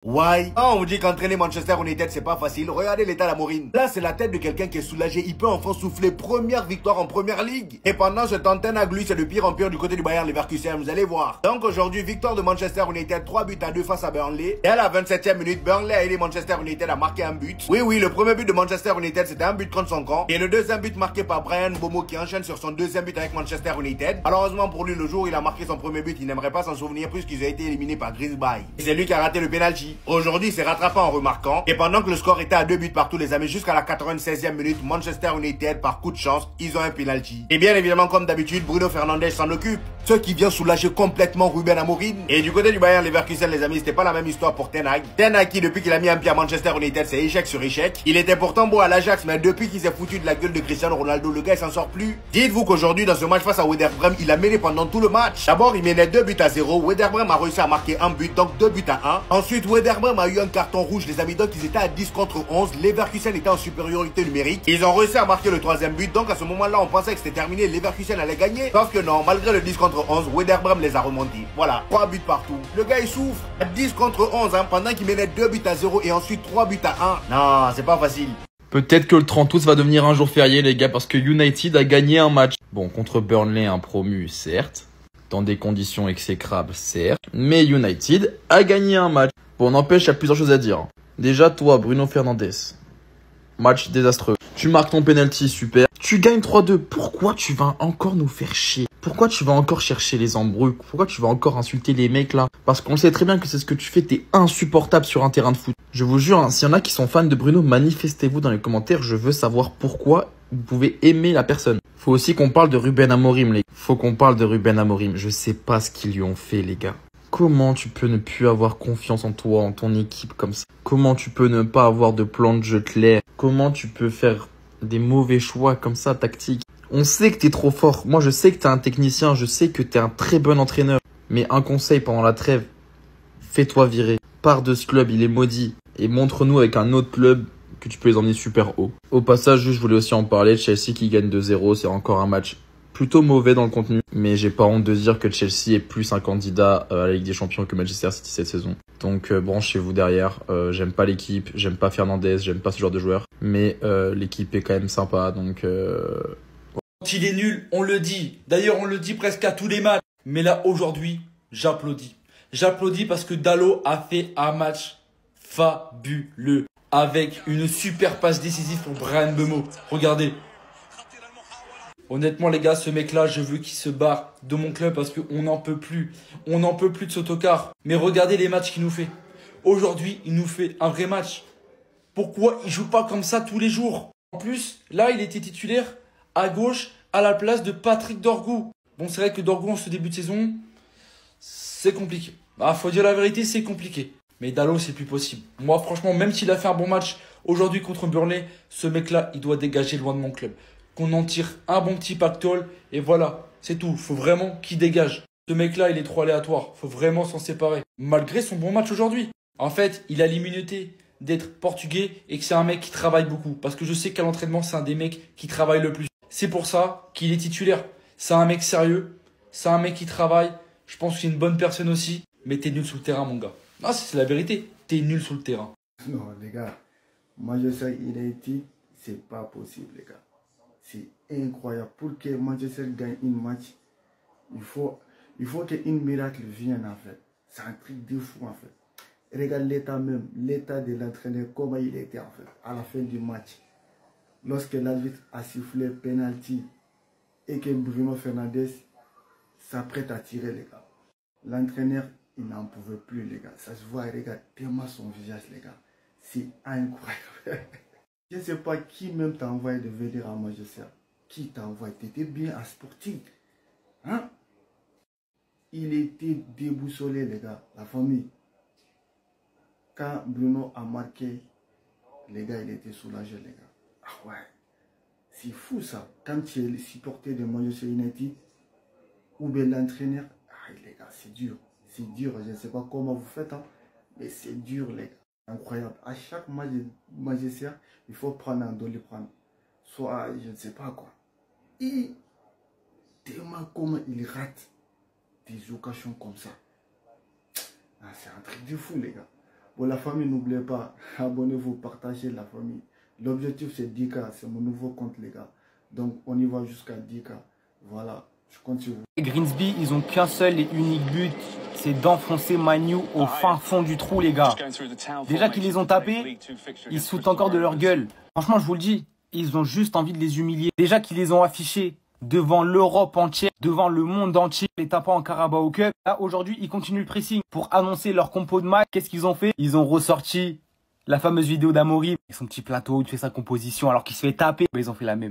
Why? Ah, on vous dit qu'entraîner Manchester United c'est pas facile. Regardez l'état d'Amorim. Là c'est la tête de quelqu'un qui est soulagé. Il peut enfin souffler. Première victoire en première ligue. Et pendant ce temps, Ten Hag lui c'est de pire en pire du côté du Bayern Leverkusen. Vous allez voir. Donc aujourd'hui victoire de Manchester United 3-2 face à Burnley. Et à la 27e minute, Burnley a aidé Manchester United à marquer un but. Oui, le premier but de Manchester United c'était un but contre son camp. Et le deuxième but marqué par Bryan Mbeumo qui enchaîne sur son deuxième but avec Manchester United. Malheureusement pour lui, le jour où il a marqué son premier but, il n'aimerait pas s'en souvenir puisqu'ils ont été éliminés par Grisby. Et c'est lui qui a raté le penalty. Aujourd'hui c'est rattrapé en remarquant. Et pendant que le score était à 2 buts partout les amis, jusqu'à la 96e minute, Manchester United par coup de chance, ils ont un penalty. Et bien évidemment comme d'habitude, Bruno Fernandes s'en occupe. Ce qui vient soulager complètement Ruben Amorim. Et du côté du Bayern Leverkusen les amis, c'était pas la même histoire pour Ten Hag. Ten Hag qui depuis qu'il a mis un pied à Manchester United, c'est échec sur échec. Il était pourtant beau à l'Ajax, mais depuis qu'il s'est foutu de la gueule de Cristiano Ronaldo, le gars il s'en sort plus. Dites-vous qu'aujourd'hui dans ce match face à Werder Bremen, il a mené pendant tout le match. D'abord il menait 2 buts à 0. Werder Bremen a réussi à marquer un but, donc 2 buts à 1. Ensuite Werder Bremen a eu un carton rouge les amis, donc ils étaient à 10 contre 11. Leverkusen était en supériorité numérique. Ils ont réussi à marquer le troisième but, donc à ce moment-là on pensait que c'était terminé, Leverkusen allait gagner. Sauf que non, malgré le 10 contre 11, Werder Bremen les a remontés. Voilà, 3 buts partout. Le gars il souffre. À 10 contre 11 hein, pendant qu'il menait 2 buts à 0 et ensuite 3 buts à 1. Non, c'est pas facile. Peut-être que le 30 août va devenir un jour férié les gars parce que United a gagné un match. Bon, contre Burnley, un promu certes, dans des conditions exécrables certes, mais United a gagné un match. Bon, n'empêche, il y a plusieurs choses à dire. Déjà, toi, Bruno Fernandes, match désastreux. Tu marques ton penalty, super. Tu gagnes 3-2. Pourquoi tu vas encore nous faire chier? Pourquoi tu vas encore chercher les embrouilles? Pourquoi tu vas encore insulter les mecs là? Parce qu'on sait très bien que c'est ce que tu fais. T'es insupportable sur un terrain de foot. Je vous jure, hein, s'il y en a qui sont fans de Bruno, manifestez-vous dans les commentaires. Je veux savoir pourquoi vous pouvez aimer la personne. Faut aussi qu'on parle de Ruben Amorim, les gars. Faut qu'on parle de Ruben Amorim. Je sais pas ce qu'ils lui ont fait, les gars. Comment tu peux ne plus avoir confiance en toi, en ton équipe comme ça? Comment tu peux ne pas avoir de plan de jeu clair? Comment tu peux faire des mauvais choix comme ça, tactiques? On sait que t'es trop fort. Moi, je sais que t'es un technicien. Je sais que t'es un très bon entraîneur. Mais un conseil pendant la trêve, fais-toi virer. Pars de ce club, il est maudit. Et montre-nous avec un autre club que tu peux les emmener super haut. Au passage, je voulais aussi en parler. Chelsea qui gagne 2-0, c'est encore un match plutôt mauvais dans le contenu, mais j'ai pas honte de dire que Chelsea est plus un candidat à la Ligue des Champions que Manchester City cette saison. Donc branchez-vous derrière. J'aime pas l'équipe, j'aime pas Fernandes, j'aime pas ce genre de joueur, mais l'équipe est quand même sympa, donc... Quand il est nul, on le dit. D'ailleurs, on le dit presque à tous les matchs. Mais là, aujourd'hui, j'applaudis. J'applaudis parce que Dalot a fait un match fabuleux. Avec une super passe décisive pour Bryan Mbeumo. Regardez. Honnêtement les gars, ce mec-là, je veux qu'il se barre de mon club parce qu'on n'en peut plus. On n'en peut plus de ce tocard. Mais regardez les matchs qu'il nous fait. Aujourd'hui, il nous fait un vrai match. Pourquoi il joue pas comme ça tous les jours? En plus, là, il était titulaire à gauche à la place de Patrick Dorgu. Bon, c'est vrai que Dorgu en ce début de saison, c'est compliqué. Bah, faut dire la vérité, c'est compliqué. Mais Dalot, c'est plus possible. Moi, franchement, même s'il a fait un bon match aujourd'hui contre Burnley, ce mec-là, il doit dégager loin de mon club. Qu'on en tire un bon petit pactole et voilà, c'est tout. Faut vraiment qu'il dégage. Ce mec-là, il est trop aléatoire. Faut vraiment s'en séparer. Malgré son bon match aujourd'hui. En fait, il a l'immunité d'être portugais et que c'est un mec qui travaille beaucoup. Parce que je sais qu'à l'entraînement, c'est un des mecs qui travaille le plus. C'est pour ça qu'il est titulaire. C'est un mec sérieux. C'est un mec qui travaille. Je pense que c'est une bonne personne aussi. Mais t'es nul sur le terrain, mon gars. Non, c'est la vérité. T'es nul sur le terrain. Non, les gars. Manchester United, c'est pas possible, les gars. C'est incroyable. Pour que Manchester gagne un match, il faut qu'un miracle vienne, en fait. C'est un truc de fou, en fait. Regarde l'état même, l'état de l'entraîneur, comment il était, en fait, à la fin du match. Lorsque l'arbitre a sifflé penalty et que Bruno Fernandes s'apprête à tirer, les gars. L'entraîneur, il n'en pouvait plus, les gars. Ça se voit, regarde tellement son visage, les gars. C'est incroyable. Je ne sais pas qui même t'a envoyé de venir à Manchester. Qui t'a envoyé? T'étais bien à Sporting. Hein? Il était déboussolé, les gars. La famille. Quand Bruno a marqué, les gars, il était soulagé, les gars. Ah ouais. C'est fou, ça. Quand tu es supporter de Manchester United, ou bien l'entraîneur, ah, les gars, c'est dur. C'est dur. Je ne sais pas comment vous faites, hein, mais c'est dur, les gars. Incroyable. À chaque match de Manchester, il faut prendre un Doliprane. Soit, je ne sais pas quoi. Et tellement comment il rate des occasions comme ça. Ah, c'est un truc de fou, les gars. Pour la famille, n'oubliez pas, abonnez-vous, partagez la famille. L'objectif, c'est 10K, c'est mon nouveau compte, les gars. Donc, on y va jusqu'à 10K. Voilà, je compte sur vous. Les Greensby, ils ont qu'un seul et unique but, c'est d'enfoncer Manu au fin fond du trou, les gars. Déjà qu'ils les ont tapés, ils se foutent encore de leur gueule. Franchement, je vous le dis, ils ont juste envie de les humilier. Déjà qu'ils les ont affichés devant l'Europe entière, devant le monde entier, les tapant en Carabao Cup. Là, aujourd'hui, ils continuent le pressing pour annoncer leur compo de match. Qu'est-ce qu'ils ont fait? Ils ont ressorti la fameuse vidéo d'Amorim avec son petit plateau, il fait sa composition alors qu'il se fait taper. Mais ils ont fait la même.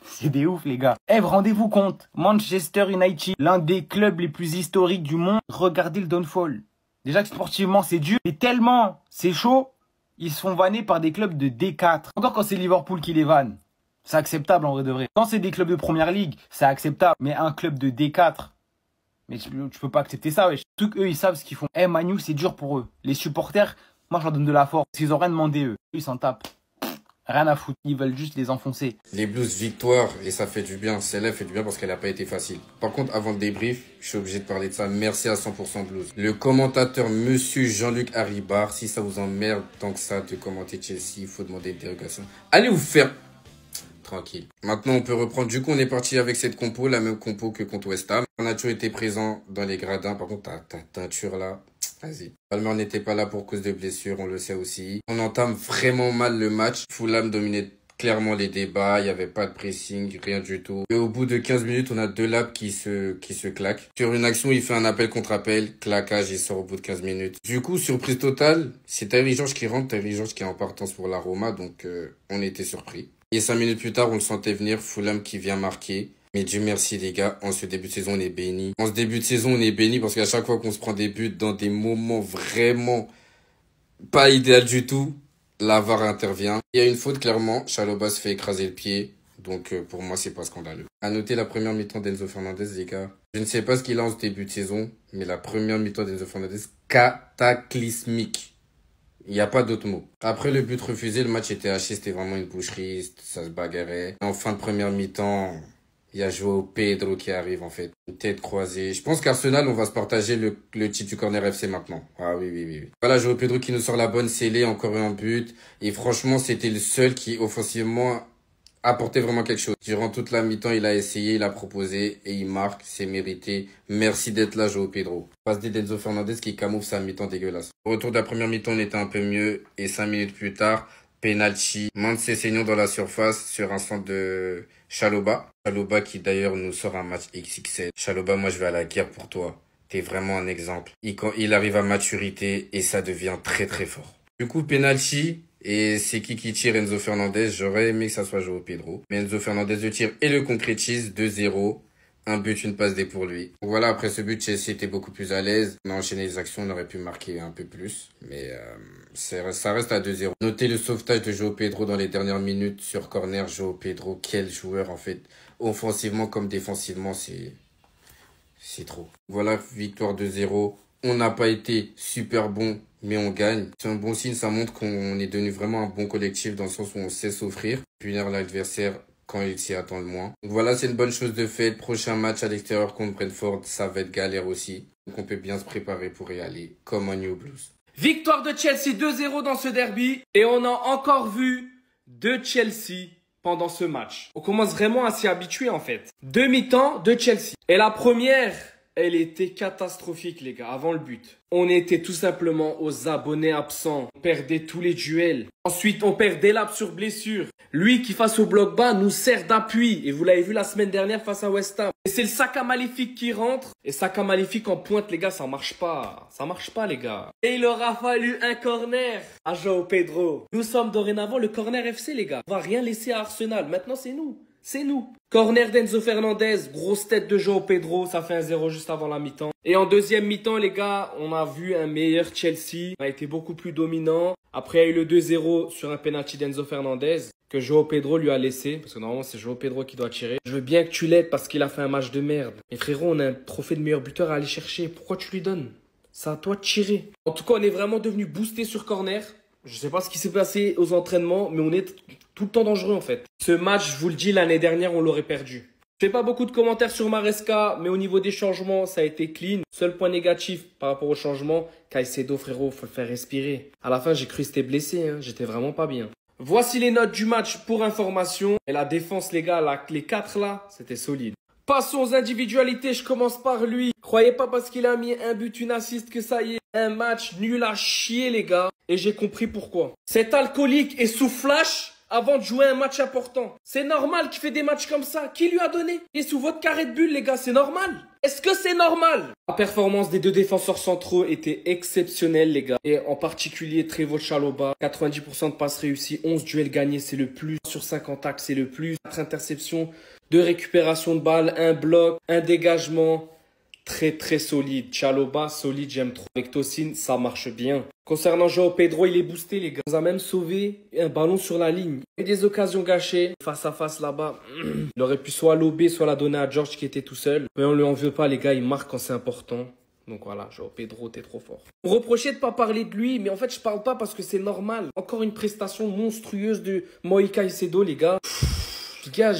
C'est des ouf, les gars. Eh, rendez-vous compte, Manchester United, l'un des clubs les plus historiques du monde. Regardez le downfall. Déjà que sportivement, c'est dur. Et tellement c'est chaud, ils se font vanner par des clubs de D4. Encore quand c'est Liverpool qui les vanne. C'est acceptable en vrai de vrai. Quand c'est des clubs de première ligue, c'est acceptable. Mais un club de D4, mais tu peux pas accepter ça, wesh. Surtout qu'eux, ils savent ce qu'ils font. Eh, Manu, c'est dur pour eux. Les supporters, moi, je leur donne de la force. Ils ont rien demandé, eux. Ils s'en tapent. Rien à foutre. Ils veulent juste les enfoncer. Les Blues, victoire, et ça fait du bien. Celle-là fait du bien parce qu'elle n'a pas été facile. Par contre, avant le débrief, je suis obligé de parler de ça. Merci à 100% Blues. Le commentateur, monsieur Jean-Luc Haribar, si ça vous emmerde tant que ça de commenter Chelsea, il faut demander une dérogation. Allez vous faire... Tranquille. Maintenant, on peut reprendre. Du coup, on est parti avec cette compo, la même compo que contre West Ham. On a toujours été présent dans les gradins. Par contre, ta teinture là, vas-y. Palmer n'était pas là pour cause de blessure, on le sait aussi. On entame vraiment mal le match. Fulham dominait clairement les débats. Il n'y avait pas de pressing, rien du tout. Et au bout de 15 minutes, on a deux laps qui se claquent. Sur une action, il fait un appel contre appel. Claquage, il sort au bout de 15 minutes. Du coup, surprise totale, c'est Terry George qui rentre. Terry George qui est en partance pour la Roma. Donc, on était surpris. Et 5 minutes plus tard, on le sentait venir, Fulham qui vient marquer. Mais Dieu merci les gars, en ce début de saison, on est béni. En ce début de saison, on est béni parce qu'à chaque fois qu'on se prend des buts dans des moments vraiment pas idéal du tout, la VAR intervient. Il y a une faute clairement, Chalobah se fait écraser le pied. Donc pour moi, c'est pas scandaleux. À noter la première mi-temps d'Enzo Fernandez, les gars. Je ne sais pas ce qu'il a en ce début de saison, mais la première mi-temps d'Enzo Fernandez, cataclysmique. Il n'y a pas d'autre mot. Après le but refusé, le match était haché, c'était vraiment une boucherie, ça se bagarrait. En fin de première mi-temps, il y a João Pedro qui arrive en fait. Une tête croisée. Je pense qu'Arsenal, on va se partager le titre du Corner FC maintenant. Ah oui. Voilà, João Pedro qui nous sort la bonne scellée, encore un but. Et franchement, c'était le seul qui offensivement apportait vraiment quelque chose. Durant toute la mi-temps, il a essayé, il a proposé et il marque, c'est mérité. Merci d'être là, João Pedro. Passe d'Enzo Fernandez qui camoufle sa mi-temps dégueulasse. Au retour de la première mi-temps, on était un peu mieux et 5 minutes plus tard, penalty. Manchester dans la surface sur un centre de Chalobah. Chalobah qui d'ailleurs nous sort un match XXL. Chalobah, moi je vais à la guerre pour toi. T'es vraiment un exemple. Il arrive à maturité et ça devient très très fort. Du coup, penalty. Et c'est qui tire Enzo Fernandez. J'aurais aimé que ça soit João Pedro. Mais Enzo Fernandez le tire et le concrétise 2-0. Un but, une passe D pour lui. Donc voilà, après ce but, Chelsea était beaucoup plus à l'aise. On a enchaîné les actions, on aurait pu marquer un peu plus. Mais ça reste à 2-0. Notez le sauvetage de João Pedro dans les dernières minutes sur corner. João Pedro, quel joueur en fait. Offensivement comme défensivement, c'est trop. Voilà, victoire 2-0. On n'a pas été super bon, mais on gagne. C'est un bon signe, ça montre qu'on est devenu vraiment un bon collectif dans le sens où on sait s'offrir, punir l'adversaire quand il s'y attend le moins. Donc voilà, c'est une bonne chose de fait. Prochain match à l'extérieur contre Brentford, ça va être galère aussi. Donc on peut bien se préparer pour y aller, comme un New Blues. Victoire de Chelsea 2-0 dans ce derby. Et on a encore vu deux Chelsea pendant ce match. On commence vraiment à s'y habituer en fait. Deux mi-temps de Chelsea. Et la première... elle était catastrophique, les gars, avant le but. On était tout simplement aux abonnés absents. On perdait tous les duels. Ensuite, on perd des laps sur blessure. Lui qui, face au bloc bas, nous sert d'appui. Et vous l'avez vu la semaine dernière face à West Ham. Et c'est le Saka Maléfique qui rentre. Et Saka Maléfique en pointe, les gars, ça marche pas. Ça marche pas, les gars. Et il aura fallu un corner à João Pedro. Nous sommes dorénavant le Corner FC, les gars. On va rien laisser à Arsenal. Maintenant, c'est nous. C'est nous. Corner d'Enzo Fernandez, grosse tête de João Pedro, ça fait un 0 juste avant la mi-temps. Et en deuxième mi-temps, les gars, on a vu un meilleur Chelsea. On a été beaucoup plus dominant. Après, il y a eu le 2-0 sur un penalty d'Enzo Fernandez que João Pedro lui a laissé. Parce que normalement, c'est João Pedro qui doit tirer. Je veux bien que tu l'aides parce qu'il a fait un match de merde. Mais frérot, on a un trophée de meilleur buteur à aller chercher. Pourquoi tu lui donnes? C'est à toi de tirer. En tout cas, on est vraiment devenu boosté sur corner. Je sais pas ce qui s'est passé aux entraînements, mais on est tout le temps dangereux en fait. Ce match, je vous le dis, l'année dernière, on l'aurait perdu. Je fais pas beaucoup de commentaires sur Maresca, mais au niveau des changements, ça a été clean. Seul point négatif par rapport au changement, Caicedo, frérot, faut le faire respirer. À la fin, j'ai cru que c'était blessé, hein. J'étais vraiment pas bien. Voici les notes du match pour information. Et la défense, les gars, les 4 là, c'était solide. Passons aux individualités, je commence par lui. Croyez pas parce qu'il a mis un but, une assist que ça y est. Un match nul à chier, les gars. Et j'ai compris pourquoi. Cet alcoolique est sous flash avant de jouer un match important. C'est normal qu'il fait des matchs comme ça. Qui lui a donné? Il est sous votre carré de bulle, les gars, c'est normal. Est-ce que c'est normal? La performance des 2 défenseurs centraux était exceptionnelle, les gars. Et en particulier, Trevoh Chalobah. 90% de passes réussies, 11 duels gagnés, c'est le plus. Sur 50 actes, c'est le plus. 4 interceptions, 2 récupérations de balles, 1 bloc, 1 dégagement. Très très solide. Chalobah, solide, j'aime trop. Avec Tosin, ça marche bien. Concernant João Pedro, il est boosté, les gars. Il nous a même sauvé un ballon sur la ligne. Il y a eu des occasions gâchées. Face à face là-bas, il aurait pu soit lober, soit la donner à George qui était tout seul. Mais on lui en veut pas, les gars. Il marque quand c'est important. Donc voilà, João Pedro, t'es trop fort. On reprochait de pas parler de lui, mais en fait, je parle pas parce que c'est normal. Encore une prestation monstrueuse de Moïse Caicedo, les gars. Les gars,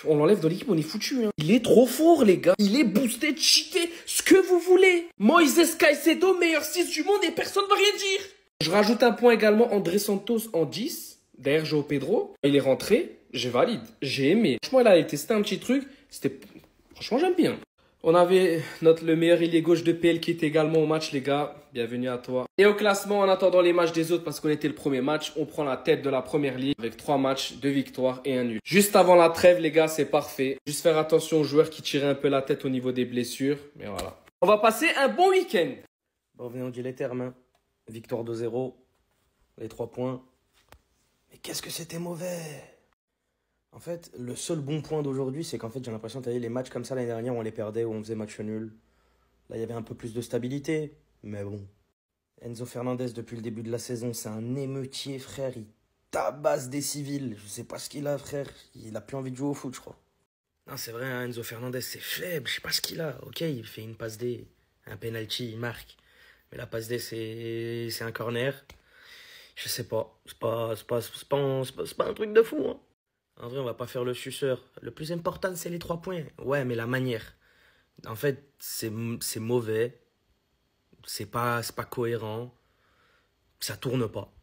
on l'enlève dans l'équipe, on est foutu. Hein. Il est trop fort, les gars. Il est boosté, cheaté, ce que vous voulez. Moïse Caicedo, meilleur 6 du monde et personne ne va rien dire. Je rajoute un point également, André Santos en 10, derrière João Pedro. Il est rentré, j'ai valide, j'ai aimé. Franchement, il a testé un petit truc, franchement, j'aime bien. On avait le meilleur ailier gauche de PL qui était également au match, les gars. Bienvenue à toi. Et au classement, en attendant les matchs des autres, parce qu'on était le premier match, on prend la tête de la première ligue avec 3 matchs, 2 victoires et 1 nul. Juste avant la trêve, les gars, c'est parfait. Juste faire attention aux joueurs qui tiraient un peu la tête au niveau des blessures. Mais voilà. On va passer un bon week-end. Bon, venez, on dit les termes. Hein. Victoire 2-0. Les 3 points. Mais qu'est-ce que c'était mauvais! En fait, le seul bon point d'aujourd'hui, c'est qu'en fait, j'ai l'impression que les matchs comme ça l'année dernière où on les perdait, où on faisait match nul. Là, il y avait un peu plus de stabilité, mais bon. Enzo Fernandez, depuis le début de la saison, c'est un émeutier, frère. Il tabasse des civils. Je sais pas ce qu'il a, frère. Il a plus envie de jouer au foot, je crois. Non, c'est vrai, hein, Enzo Fernandez, c'est faible. Je sais pas ce qu'il a. Ok, il fait une passe D, un penalty, il marque. Mais la passe D, c'est un corner. Je sais pas. C'est pas un truc de fou, hein. En vrai, on va pas faire le suceur. Le plus important, c'est les 3 points. Ouais, mais la manière. En fait, c'est mauvais. C'est pas cohérent. Ça tourne pas.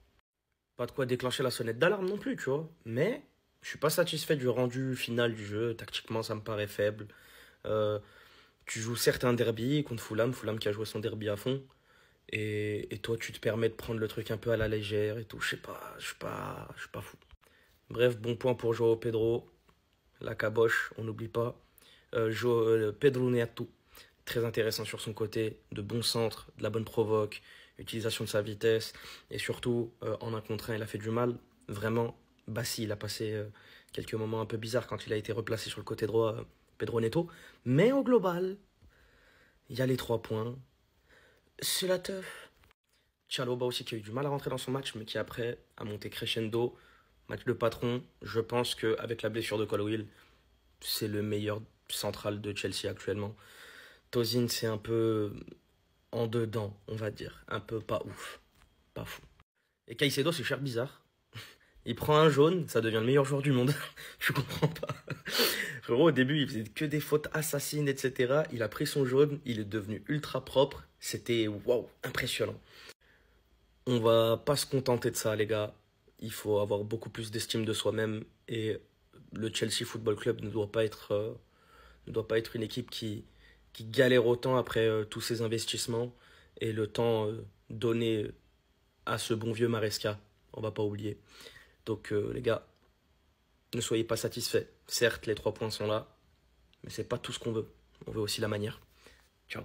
Pas de quoi déclencher la sonnette d'alarme non plus, tu vois. Mais je suis pas satisfait du rendu final du jeu. Tactiquement, ça me paraît faible. Tu joues certes un derby contre Fulham. Fulham qui a joué son derby à fond. Et toi, tu te permets de prendre le truc un peu à la légère et tout. Je sais pas. Je suis pas fou. Bref, bon point pour João Pedro. La caboche, on n'oublie pas. Pedro Neto, très intéressant sur son côté. De bons centres, de la bonne provoque, utilisation de sa vitesse. Et surtout, en 1 contre 1, il a fait du mal. Vraiment, Bassi, il a passé quelques moments un peu bizarres quand il a été replacé sur le côté droit, Pedro Neto. Mais au global, il y a les 3 points. C'est la teuf. Chalobah aussi qui a eu du mal à rentrer dans son match, mais qui après a monté crescendo. Match de patron, je pense qu'avec la blessure de Colwill, c'est le meilleur central de Chelsea actuellement. Tosin, c'est un peu en dedans, on va dire. Un peu pas ouf. Pas fou. Et Caicedo, c'est cher bizarre. Il prend un jaune, ça devient le meilleur joueur du monde. Je comprends pas. Frérot, au début, il faisait que des fautes assassines, etc. Il a pris son jaune, il est devenu ultra propre. C'était, waouh, impressionnant. On va pas se contenter de ça, les gars. Il faut avoir beaucoup plus d'estime de soi-même et le Chelsea Football Club ne doit pas être une équipe qui galère autant après tous ces investissements et le temps donné à ce bon vieux Maresca. On va pas oublier. Donc les gars, ne soyez pas satisfaits. Certes, les 3 points sont là, mais c'est pas tout ce qu'on veut. On veut aussi la manière. Ciao.